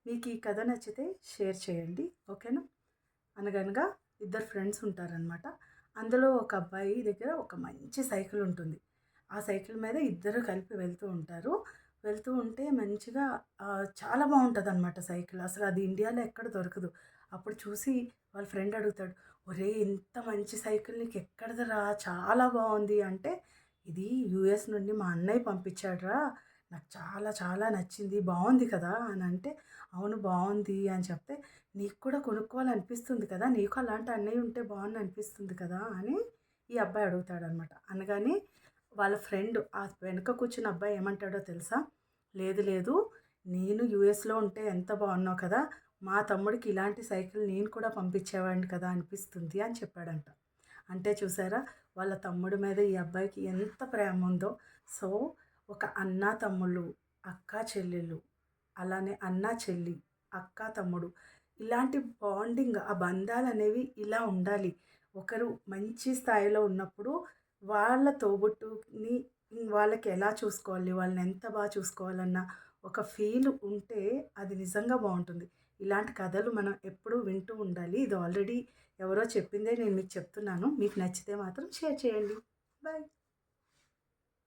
మీకు ఈ కథ నచ్చితే షేర్ చేయండి. ఓకేనా? అనగనగా ఇద్దరు ఫ్రెండ్స్ ఉంటారనమాట. అందులో ఒక అబ్బాయి దగ్గర ఒక మంచి సైకిల్ ఉంటుంది. ఆ సైకిల్ మీద ఇద్దరు కలిపి వెళ్తూ ఉంటారు. వెళ్తూ ఉంటే మంచిగా చాలా బావుంటదనమాట సైకిల్. అసలు అది ఇండియాలో ఎక్కడ దొరకదు. అప్పుడు చూసి వాళ్ళ ఫ్రెండ్ అడుగుతాడు, "ఒరేయ్! ఇంత మంచి సైకిల్ నీకెక్కడిదిరా? చాలా బావుంది" అంటే, "ఇది యూఎస్ నుండి మా అన్నయ్య పంపించాడురా. నాకు చాలా చాలా నచ్చింది. బావుంది కదా!" అని అంటే, "అవును బావుంది" అని చెప్తే, "నీకు కూడా కొనుక్కోవాలనిపిస్తుంది కదా! నీకు అలాంటి అన్నయ్య ఉంటే బావుండనిపిస్తుంది కదా!" అని ఈ అబ్బాయి అడుగుతాడనమాట. అనగానే వాళ్ళ ఫ్రెండ్ ఆ వెనక కూర్చున్న అబ్బాయి ఏమంటాడో తెలుసా? "లేదు లేదు, నేను యూఎస్‌లో ఉంటే ఎంత బాగున్నావు కదా! మా తమ్ముడికి ఇలాంటి సైకిల్ నేను కూడా పంపించేవాడిని కదా అనిపిస్తుంది" అని చెప్పాడంట. అంటే చూసారా? వాళ్ళ తమ్ముడి మీద ఈ అబ్బాయికి ఎంత ప్రేమ ఉందో. సో, ఒక అన్నా తమ్ముళ్ళు, అక్కా చెల్లెళ్ళు, అలానే అన్నా చెల్లి, అక్కా తమ్ముడు ఇలాంటి బాండింగ్ ఆ బంధాలనేవి ఇలా ఉండాలి. ఒకరు మంచి స్థాయిలో ఉన్నప్పుడు వాళ్ళ తోబుట్టువుని వాళ్ళకి ఎలా చూసుకోవాలి, వాళ్ళని ఎంత చూసుకోవాలన్న ఒక ఫీల్ ఉంటే అది నిజంగా బావుంటుంది. ఇలాంటి కథలు మనం ఎప్పుడూ వింటూ ఉండాలి. ఇది ఆల్రెడీ ఎవరో చెప్పిందే నేను మీకు చెప్తున్నాను. మీకు నచ్చితే మాత్రం షేర్ చేయండి. బాయ్.